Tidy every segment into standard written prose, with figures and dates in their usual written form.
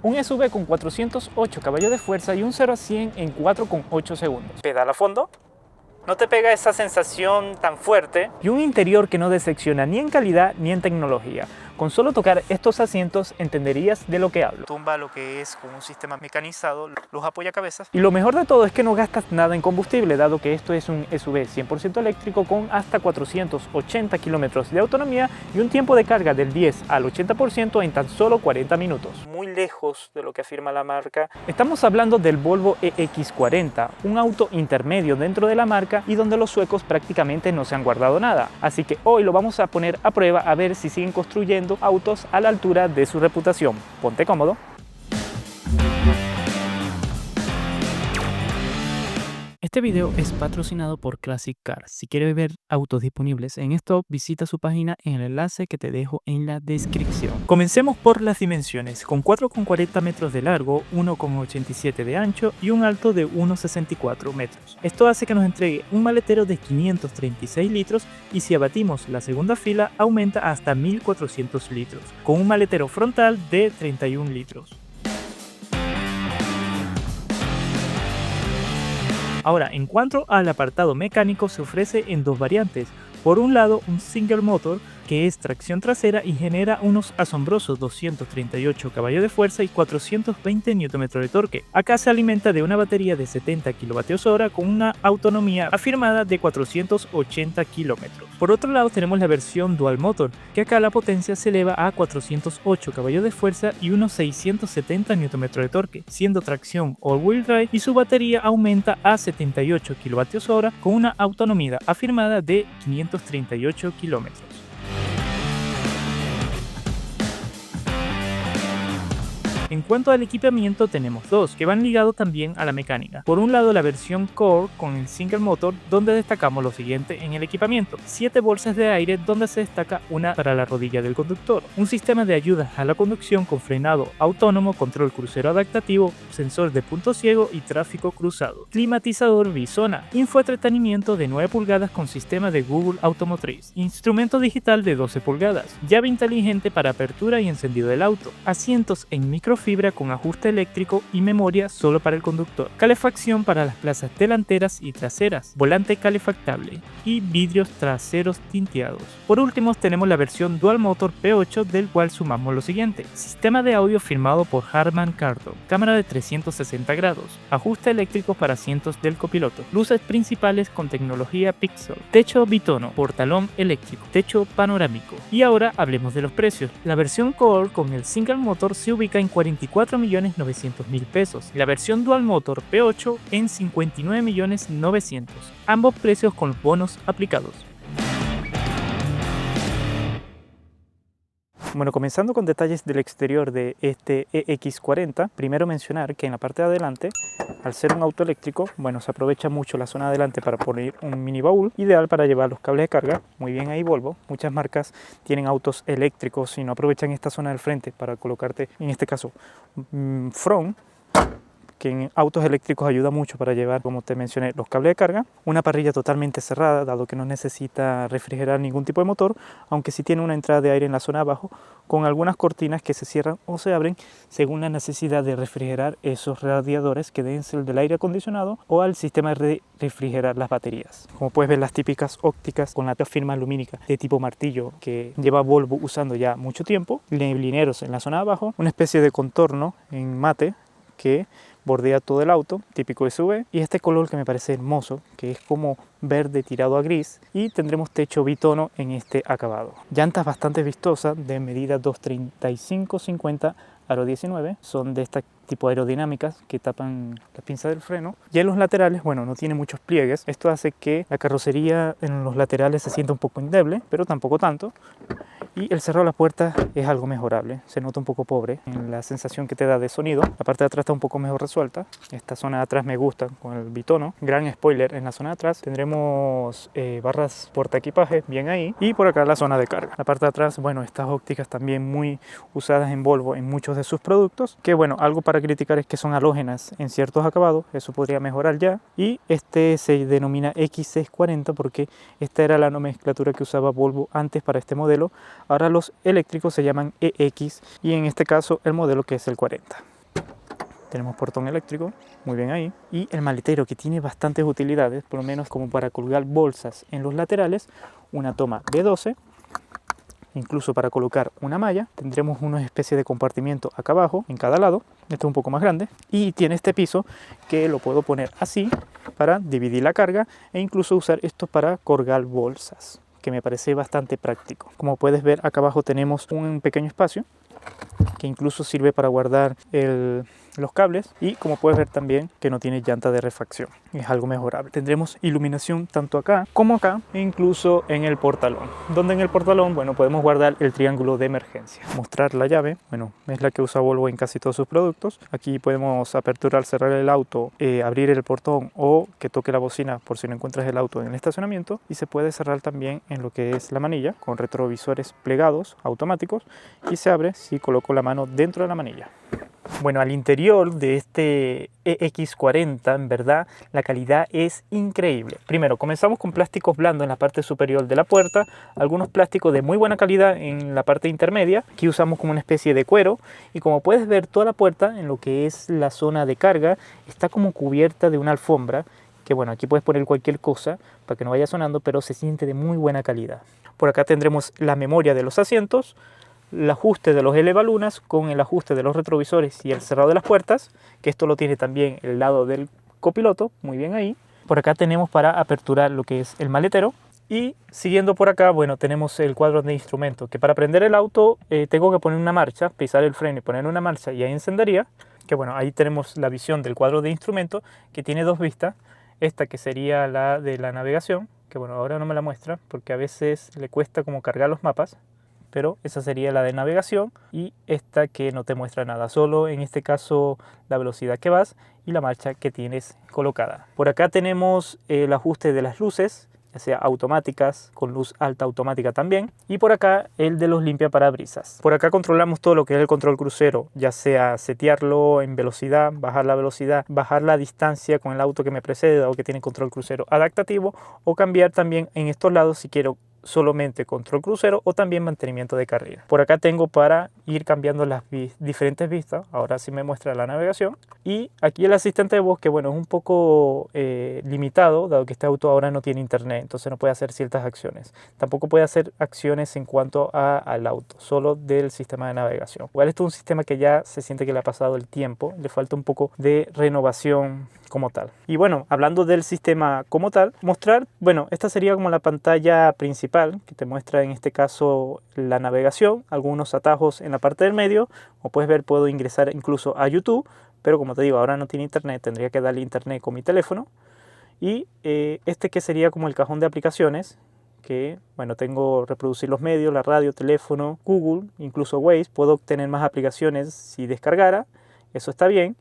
Un SUV con 408 caballos de fuerza y un 0 a 100 en 4,8 segundos. Pedala a fondo. No te pega esa sensación tan fuerte. Y un interior que no decepciona ni en calidad ni en tecnología. Con solo tocar estos asientos entenderías de lo que hablo. Tumba lo que es con un sistema mecanizado, los apoyacabezas. Y lo mejor de todo es que no gastas nada en combustible, dado que esto es un SUV 100% eléctrico con hasta 480 kilómetros de autonomía y un tiempo de carga del 10 al 80% en tan solo 40 minutos. Muy lejos de lo que afirma la marca. Estamos hablando del Volvo EX40, un auto intermedio dentro de la marca y donde los suecos prácticamente no se han guardado nada. Así que hoy lo vamos a poner a prueba a ver si siguen construyendo autos a la altura de su reputación. Ponte cómodo. Este video es patrocinado por Classic Cars. Si quieres ver autos disponibles en stock, visita su página en el enlace que te dejo en la descripción. Comencemos por las dimensiones, con 4,40 metros de largo, 1,87 de ancho y un alto de 1,64 metros. Esto hace que nos entregue un maletero de 536 litros y si abatimos la segunda fila aumenta hasta 1400 litros, con un maletero frontal de 31 litros. Ahora, en cuanto al apartado mecánico, se ofrece en dos variantes. Por un lado, un single motor, que es tracción trasera y genera unos asombrosos 238 caballos de fuerza y 420 Nm de torque. Acá se alimenta de una batería de 70 kWh con una autonomía afirmada de 480 km. Por otro lado tenemos la versión dual motor, que acá la potencia se eleva a 408 caballos de fuerza y unos 670 Nm de torque, siendo tracción all-wheel drive y su batería aumenta a 78 kWh con una autonomía afirmada de 538 km. En cuanto al equipamiento tenemos dos, que van ligados también a la mecánica. Por un lado la versión Core con el single motor, donde destacamos lo siguiente en el equipamiento: 7 bolsas de aire, donde se destaca una para la rodilla del conductor, un sistema de ayudas a la conducción con frenado autónomo, control crucero adaptativo, sensor de punto ciego y tráfico cruzado, climatizador bisona, infoentretenimiento de 9 pulgadas con sistema de Google Automotriz, instrumento digital de 12 pulgadas, llave inteligente para apertura y encendido del auto, asientos en microfibra con ajuste eléctrico y memoria solo para el conductor, calefacción para las plazas delanteras y traseras, volante calefactable y vidrios traseros tinteados. Por último tenemos la versión Dual Motor P8, del cual sumamos lo siguiente: sistema de audio firmado por Harman Kardon, cámara de 360 grados, ajuste eléctrico para asientos del copiloto, luces principales con tecnología Pixel, techo bitono, portalón eléctrico, techo panorámico. Y ahora hablemos de los precios. La versión Core con el single motor se ubica en 44.900.000 pesos, la versión Dual Motor P8 en 59.900.000, ambos precios con bonos aplicados. Bueno, comenzando con detalles del exterior de este EX40, primero mencionar que en la parte de adelante, al ser un auto eléctrico, bueno, se aprovecha mucho la zona de adelante para poner un mini baúl, ideal para llevar los cables de carga. Muy bien ahí Volvo. Muchas marcas tienen autos eléctricos y no aprovechan esta zona del frente para colocarte, en este caso, front, que en autos eléctricos ayuda mucho para llevar, como te mencioné, los cables de carga. Una parrilla totalmente cerrada, dado que no necesita refrigerar ningún tipo de motor, aunque sí tiene una entrada de aire en la zona de abajo, con algunas cortinas que se cierran o se abren según la necesidad de refrigerar esos radiadores, que deben ser del aire acondicionado o al sistema de refrigerar las baterías. Como puedes ver, las típicas ópticas con la firma lumínica de tipo martillo que lleva Volvo usando ya mucho tiempo, neblineros en la zona de abajo, una especie de contorno en mate que bordea todo el auto, típico SUV, y este color que me parece hermoso, que es como verde tirado a gris, y tendremos techo bitono en este acabado. Llantas bastante vistosas de medida 235/50 aro 19, son de este tipo aerodinámicas que tapan la pinza del freno, y en los laterales, bueno, no tiene muchos pliegues. Esto hace que la carrocería en los laterales se sienta un poco endeble, pero tampoco tanto. Y el cerrado de la puerta es algo mejorable, se nota un poco pobre en la sensación que te da de sonido. La parte de atrás está un poco mejor resuelta. Esta zona de atrás me gusta con el bitono. Gran spoiler en la zona de atrás. Tendremos barras porta equipaje bien ahí, y por acá la zona de carga. La parte de atrás, bueno, estas ópticas también muy usadas en Volvo en muchos de sus productos, que bueno, algo para criticar es que son halógenas en ciertos acabados, eso podría mejorar ya. Y este se denomina X640 porque esta era la nomenclatura que usaba Volvo antes para este modelo, Ahora los eléctricos se llaman EX y en este caso el modelo que es el 40. Tenemos portón eléctrico, muy bien ahí. Y el maletero, que tiene bastantes utilidades, por lo menos como para colgar bolsas en los laterales. Una toma B12, incluso para colocar una malla. Tendremos una especie de compartimiento acá abajo, en cada lado. Este es un poco más grande. Y tiene este piso que lo puedo poner así para dividir la carga e incluso usar esto para colgar bolsas, que me parece bastante práctico. Como puedes ver, acá abajo tenemos un pequeño espacio que incluso sirve para guardar los cables, y como puedes ver también que no tiene llanta de refacción, es algo mejorable. Tendremos iluminación tanto acá como acá e incluso en el portalón, donde en el portalón, bueno, podemos guardar el triángulo de emergencia. Mostrar la llave, bueno, es la que usa Volvo en casi todos sus productos. Aquí podemos aperturar, cerrar el auto, abrir el portón o que toque la bocina por si no encuentras el auto en el estacionamiento, y se puede cerrar también en lo que es la manilla con retrovisores plegados automáticos, y se abre si coloco la mano dentro de la manilla. Bueno, al interior de este EX40, en verdad, la calidad es increíble. Primero, comenzamos con plásticos blandos en la parte superior de la puerta, algunos plásticos de muy buena calidad en la parte intermedia. Aquí usamos como una especie de cuero, y como puedes ver, toda la puerta, en lo que es la zona de carga, está como cubierta de una alfombra, que bueno, aquí puedes poner cualquier cosa para que no vaya sonando, pero se siente de muy buena calidad. Por acá tendremos la memoria de los asientos, el ajuste de los elevalunas con el ajuste de los retrovisores y el cerrado de las puertas, que esto lo tiene también el lado del copiloto, muy bien ahí. Por acá tenemos para aperturar lo que es el maletero, y siguiendo por acá, bueno, tenemos el cuadro de instrumentos, que para prender el auto tengo que poner una marcha, pisar el freno y poner una marcha, y ahí encendería. Que bueno, ahí tenemos la visión del cuadro de instrumentos, que tiene dos vistas. Esta que sería la de la navegación, que bueno, ahora no me la muestra porque a veces le cuesta como cargar los mapas, pero esa sería la de navegación, y esta que no te muestra nada, solo en este caso la velocidad que vas y la marcha que tienes colocada. Por acá tenemos el ajuste de las luces, ya sea automáticas, con luz alta automática también, y por acá el de los limpiaparabrisas. Por acá controlamos todo lo que es el control crucero, ya sea setearlo en velocidad, bajar la distancia con el auto que me precede o que tiene control crucero adaptativo, o cambiar también en estos lados si quiero solamente control crucero o también mantenimiento de carrera. Por acá tengo para ir cambiando las diferentes vistas. Ahora sí me muestra la navegación, y aquí el asistente de voz, que bueno, es un poco limitado, dado que este auto ahora no tiene internet, entonces no puede hacer ciertas acciones. Tampoco puede hacer acciones en cuanto al auto, solo del sistema de navegación. Igual esto es un sistema que ya se siente que le ha pasado el tiempo, le falta un poco de renovación como tal. Y bueno, hablando del sistema como tal, mostrar, bueno, esta sería como la pantalla principal, que te muestra en este caso la navegación, algunos atajos en la parte del medio. Como puedes ver, puedo ingresar incluso a YouTube, pero como te digo, ahora no tiene internet, tendría que darle internet con mi teléfono. Y este que sería como el cajón de aplicaciones, que bueno, tengo reproducir los medios, la radio, teléfono, Google, incluso Waze. Puedo obtener más aplicaciones si descargara, eso está bien.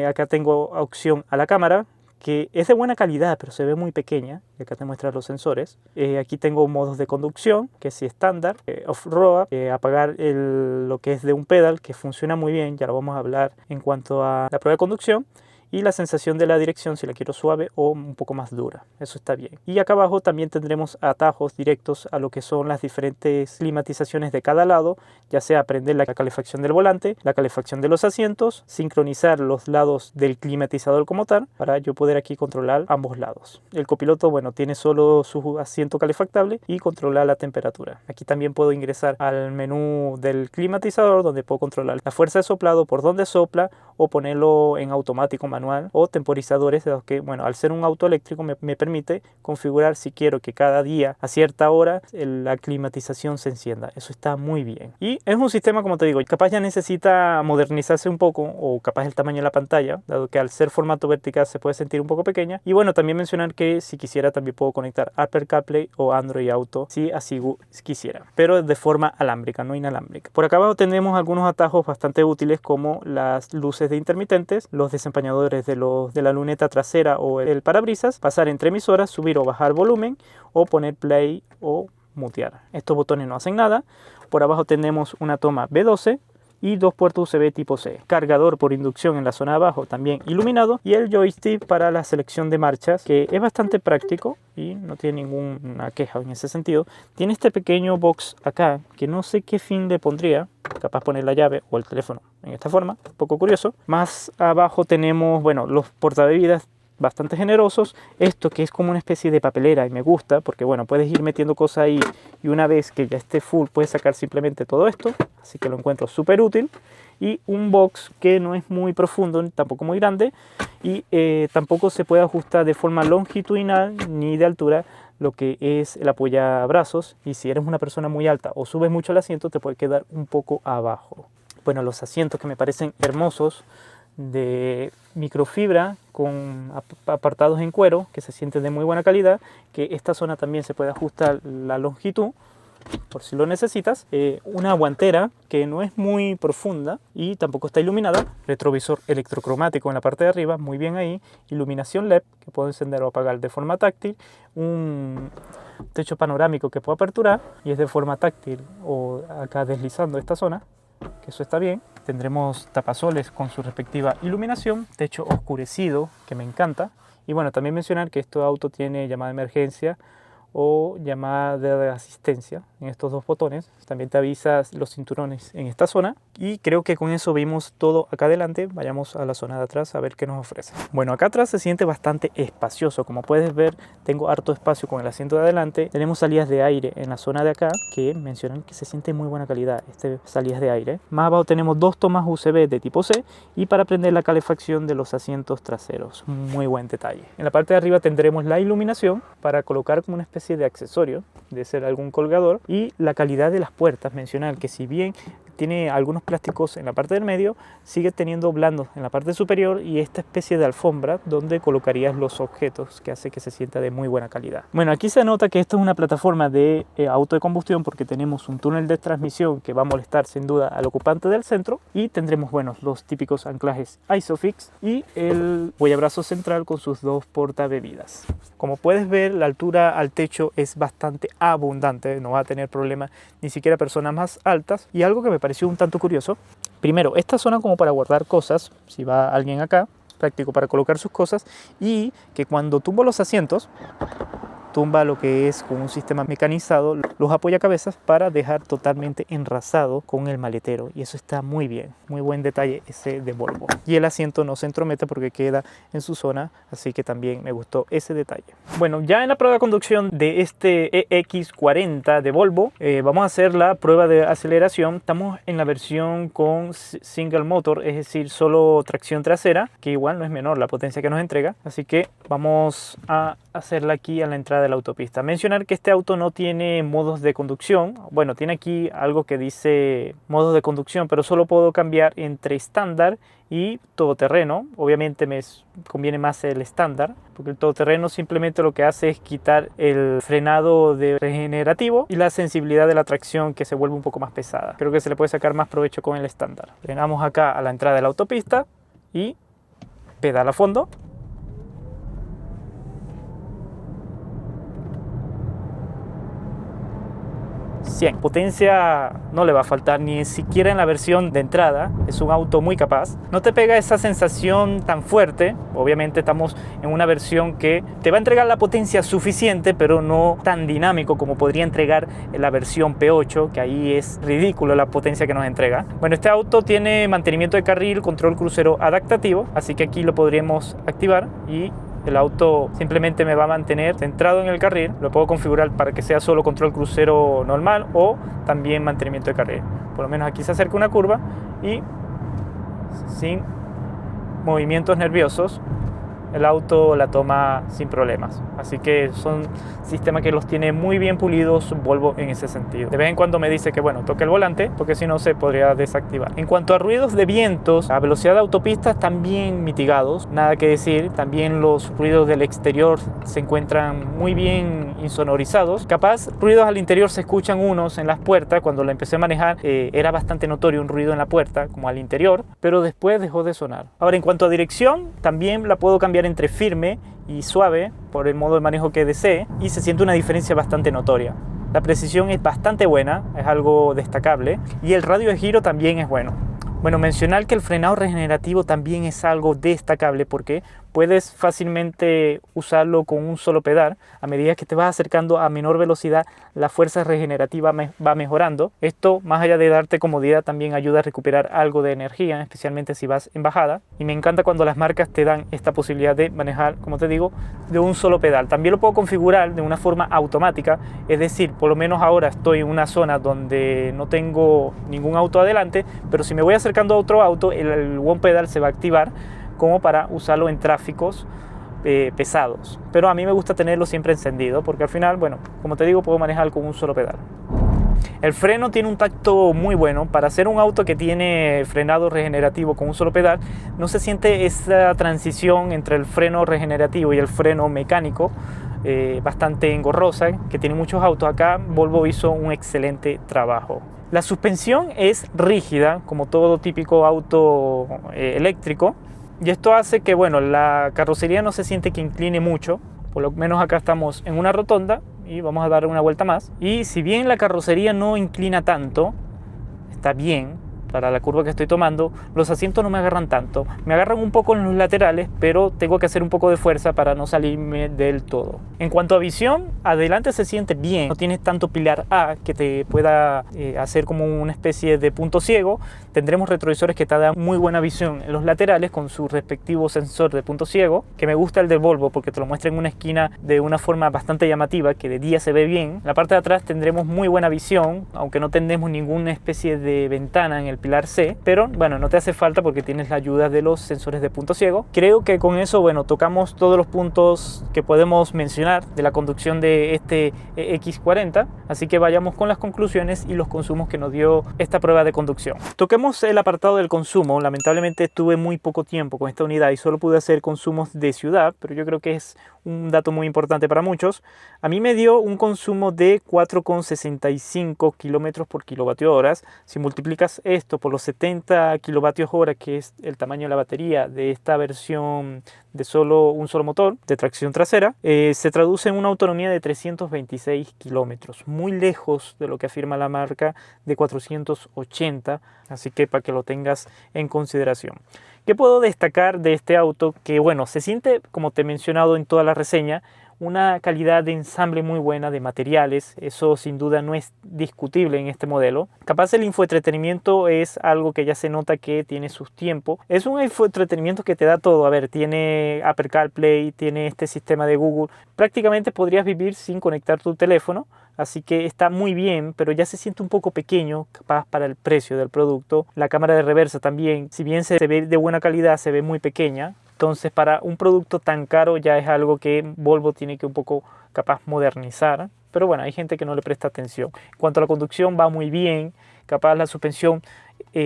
Acá tengo opción a la cámara, que es de buena calidad, pero se ve muy pequeña. Y acá te muestra los sensores. Aquí tengo modos de conducción, que es estándar, off-road, apagar lo que es de un pedal, que funciona muy bien, ya lo vamos a hablar en cuanto a la prueba de conducción. Y la sensación de la dirección, si la quiero suave o un poco más dura, eso está bien. Y acá abajo también tendremos atajos directos a lo que son las diferentes climatizaciones de cada lado, ya sea prender la calefacción del volante, la calefacción de los asientos, sincronizar los lados del climatizador como tal, para yo poder aquí controlar ambos lados. El copiloto, bueno, tiene solo su asiento calefactable y controlar la temperatura. Aquí también puedo ingresar al menú del climatizador, donde puedo controlar la fuerza de soplado, por dónde sopla, o ponerlo en automático manual, o temporizadores, de los que, bueno, al ser un auto eléctrico me permite configurar si quiero que cada día a cierta hora la climatización se encienda. Eso está muy bien. Y es un sistema, como te digo, capaz ya necesita modernizarse un poco, o capaz el tamaño de la pantalla, dado que al ser formato vertical se puede sentir un poco pequeña. Y bueno, también mencionar que si quisiera también puedo conectar Apple CarPlay o Android Auto, si así quisiera, pero de forma alámbrica, no inalámbrica. Por acá abajo tenemos algunos atajos bastante útiles, como las luces de intermitentes, los desempañadores de la luneta trasera o el parabrisas, pasar entre emisoras, subir o bajar volumen, o poner play o mutear. Estos botones no hacen nada. Por abajo tenemos una toma B12, y 2 puertos USB tipo C. Cargador por inducción en la zona de abajo, también iluminado, y el joystick para la selección de marchas, que es bastante práctico y no tiene ninguna queja en ese sentido. Tiene este pequeño box acá, que no sé qué fin le pondría, capaz poner la llave o el teléfono en esta forma, un poco curioso. Más abajo tenemos, bueno, los portabebidas bastante generosos, esto que es como una especie de papelera y me gusta porque bueno, puedes ir metiendo cosas ahí y una vez que ya esté full puedes sacar simplemente todo esto, así que lo encuentro súper útil. Y un box que no es muy profundo, tampoco muy grande, y tampoco se puede ajustar de forma longitudinal ni de altura lo que es el apoyabrazos, y si eres una persona muy alta o subes mucho el asiento te puede quedar un poco abajo. Bueno, los asientos que me parecen hermosos, de microfibra con apartados en cuero que se sienten de muy buena calidad, que esta zona también se puede ajustar la longitud por si lo necesitas, una guantera que no es muy profunda y tampoco está iluminada, retrovisor electrocromático en la parte de arriba, muy bien ahí, iluminación LED que puedo encender o apagar de forma táctil, un techo panorámico que puedo aperturar y es de forma táctil o acá deslizando esta zona, que eso está bien. Tendremos tapasoles con su respectiva iluminación, techo oscurecido que me encanta, y bueno, también mencionar que este auto tiene llamada de emergencia o llamada de asistencia en estos dos botones. También te avisas los cinturones en esta zona, y creo que con eso vimos todo acá adelante. Vayamos a la zona de atrás a ver qué nos ofrece. Bueno, acá atrás se siente bastante espacioso, como puedes ver tengo harto espacio con el asiento de adelante. Tenemos salidas de aire en la zona de acá que mencionan que se siente muy buena calidad salidas de aire. Más abajo tenemos 2 tomas USB de tipo C y para prender la calefacción de los asientos traseros, muy buen detalle. En la parte de arriba tendremos la iluminación para colocar como una especie de accesorio, de ser algún colgador, y la calidad de las puertas, mencionar que si bien tiene algunos plásticos en la parte del medio, sigue teniendo blandos en la parte superior y esta especie de alfombra donde colocarías los objetos, que hace que se sienta de muy buena calidad. Bueno, aquí se nota que esto es una plataforma de auto de combustión porque tenemos un túnel de transmisión que va a molestar sin duda al ocupante del centro, y tendremos, bueno, los típicos anclajes Isofix y el apoyabrazo central con sus 2 portabebidas. Como puedes ver, la altura al techo es bastante abundante, no va a tener problemas ni siquiera personas más altas. Y algo que me pareció un tanto curioso, primero, esta zona como para guardar cosas, si va alguien acá, práctico para colocar sus cosas, y que cuando tumbo los asientos, tumba lo que es con un sistema mecanizado los apoyacabezas para dejar totalmente enrasado con el maletero, y eso está muy bien, muy buen detalle ese de Volvo. Y el asiento no se entromete porque queda en su zona, así que también me gustó ese detalle. Bueno, ya en la prueba de conducción de este EX40 de Volvo, vamos a hacer la prueba de aceleración. Estamos en la versión con single motor, es decir, solo tracción trasera, que igual no es menor la potencia que nos entrega, así que vamos a hacerla aquí a la entrada de la autopista. Mencionar que este auto no tiene modos de conducción. Bueno, tiene aquí algo que dice modos de conducción, pero solo puedo cambiar entre estándar y todoterreno. Obviamente me conviene más el estándar, porque el todoterreno simplemente lo que hace es quitar el frenado de regenerativo y la sensibilidad de la tracción, que se vuelve un poco más pesada. Creo que se le puede sacar más provecho con el estándar. Frenamos acá a la entrada de la autopista y pedala a fondo. 100. Potencia no le va a faltar ni siquiera en la versión de entrada, es un auto muy capaz. No te pega esa sensación tan fuerte, obviamente estamos en una versión que te va a entregar la potencia suficiente, pero no tan dinámico como podría entregar la versión P8, que ahí es ridículo la potencia que nos entrega. Bueno, este auto tiene mantenimiento de carril, control crucero adaptativo, así que aquí lo podríamos activar y el auto simplemente me va a mantener centrado en el carril. Lo puedo configurar para que sea solo control crucero normal o también mantenimiento de carril. Por lo menos aquí se acerca una curva y sin movimientos nerviosos el auto la toma sin problemas. Así que son sistemas que los tiene muy bien pulidos Volvo en ese sentido. De vez en cuando me dice que bueno, toque el volante porque si no se podría desactivar. En cuanto a ruidos de vientos, a velocidad de autopistas también mitigados, nada que decir. También los ruidos del exterior se encuentran muy bien insonorizados. Capaz ruidos al interior se escuchan unos en las puertas. Cuando la empecé a manejar era bastante notorio un ruido en la puerta como al interior, pero después dejó de sonar. Ahora, en cuanto a dirección, también la puedo cambiar entre firme y suave por el modo de manejo que desee, y se siente una diferencia bastante notoria. La precisión es bastante buena, es algo destacable, y el radio de giro también es bueno. Bueno, mencionar que el frenado regenerativo también es algo destacable porque puedes fácilmente usarlo con un solo pedal. A medida que te vas acercando a menor velocidad, la fuerza regenerativa va mejorando. Esto, más allá de darte comodidad, también ayuda a recuperar algo de energía, especialmente si vas en bajada. Y me encanta cuando las marcas te dan esta posibilidad de manejar, como te digo, de un solo pedal. También lo puedo configurar de una forma automática, es decir, por lo menos ahora estoy en una zona donde no tengo ningún auto adelante, pero si me voy acercando a otro auto, el One Pedal se va a activar como para usarlo en tráficos pesados. Pero a mí me gusta tenerlo siempre encendido porque al final, bueno, como te digo, puedo manejar con un solo pedal. El freno tiene un tacto muy bueno. Para ser un auto que tiene frenado regenerativo con un solo pedal, no se siente esa transición entre el freno regenerativo y el freno mecánico bastante engorrosa que tiene muchos autos. Acá Volvo hizo un excelente trabajo. La suspensión es rígida, como todo típico auto eléctrico, y esto hace que, bueno, la carrocería no se siente que incline mucho. Por lo menos acá estamos en una rotonda y vamos a dar una vuelta más. Y si bien la carrocería no inclina tanto, está bien para la curva que estoy tomando, los asientos no me agarran tanto. Me agarran un poco en los laterales, pero tengo que hacer un poco de fuerza para no salirme del todo. En cuanto a visión, adelante se siente bien. No tienes tanto pilar A que te pueda hacer como una especie de punto ciego. Tendremos retrovisores que te dan muy buena visión en los laterales con su respectivo sensor de punto ciego, que me gusta el del Volvo porque te lo muestra en una esquina de una forma bastante llamativa, que de día se ve bien. En la parte de atrás tendremos muy buena visión, aunque no tendremos ninguna especie de ventana en el pilar C, pero bueno, no te hace falta porque tienes la ayuda de los sensores de punto ciego. Creo que con eso, bueno, tocamos todos los puntos que podemos mencionar de la conducción de este X40, así que vayamos con las conclusiones y los consumos que nos dio esta prueba de conducción. Toquemos el apartado del consumo. Lamentablemente tuve muy poco tiempo con esta unidad y solo pude hacer consumos de ciudad, pero yo creo que es un dato muy importante para muchos. A mí me dio un consumo de 4,65 kilómetros por kilovatio hora. Si multiplicas esto por los 70 kilovatios hora, que es el tamaño de la batería de esta versión de un solo motor de tracción trasera, se traduce en una autonomía de 326 kilómetros, muy lejos de lo que afirma la marca de 480, así que para que lo tengas en consideración. ¿Qué puedo destacar de este auto? Que bueno, se siente, como te he mencionado en toda la reseña, una calidad de ensamble muy buena de materiales. Eso sin duda no es discutible en este modelo. Capaz el infoentretenimiento es algo que ya se nota que tiene sus tiempos. Es un infoentretenimiento que te da todo. A ver, tiene Apple CarPlay, tiene este sistema de Google. Prácticamente podrías vivir sin conectar tu teléfono. Así que está muy bien, pero ya se siente un poco pequeño, capaz para el precio del producto. La cámara de reversa también, si bien se ve de buena calidad, se ve muy pequeña. Entonces, para un producto tan caro ya es algo que Volvo tiene que un poco capaz modernizar. Pero bueno, hay gente que no le presta atención. En cuanto a la conducción, va muy bien. Capaz la suspensión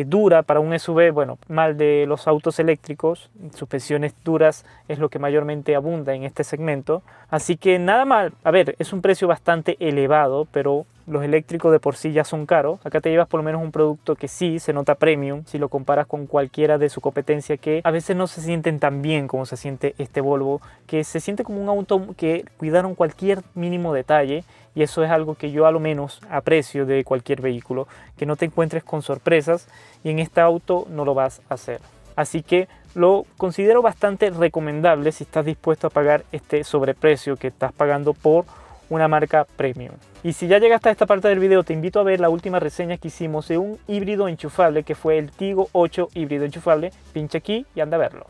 dura para un SUV, bueno, mal de los autos eléctricos, suspensiones duras es lo que mayormente abunda en este segmento, así que nada mal. A ver, es un precio bastante elevado, pero los eléctricos de por sí ya son caros. Acá te llevas por lo menos un producto que sí se nota premium si lo comparas con cualquiera de su competencia, que a veces no se sienten tan bien como se siente este Volvo, que se siente como un auto que cuidaron cualquier mínimo detalle, y eso es algo que yo a lo menos aprecio de cualquier vehículo, que no te encuentres con sorpresas, y en este auto no lo vas a hacer. Así que lo considero bastante recomendable si estás dispuesto a pagar este sobreprecio que estás pagando por una marca premium. Y si ya llegaste a esta parte del video, te invito a ver la última reseña que hicimos de un híbrido enchufable, que fue el Tigo 8 híbrido enchufable. Pincha aquí y anda a verlo.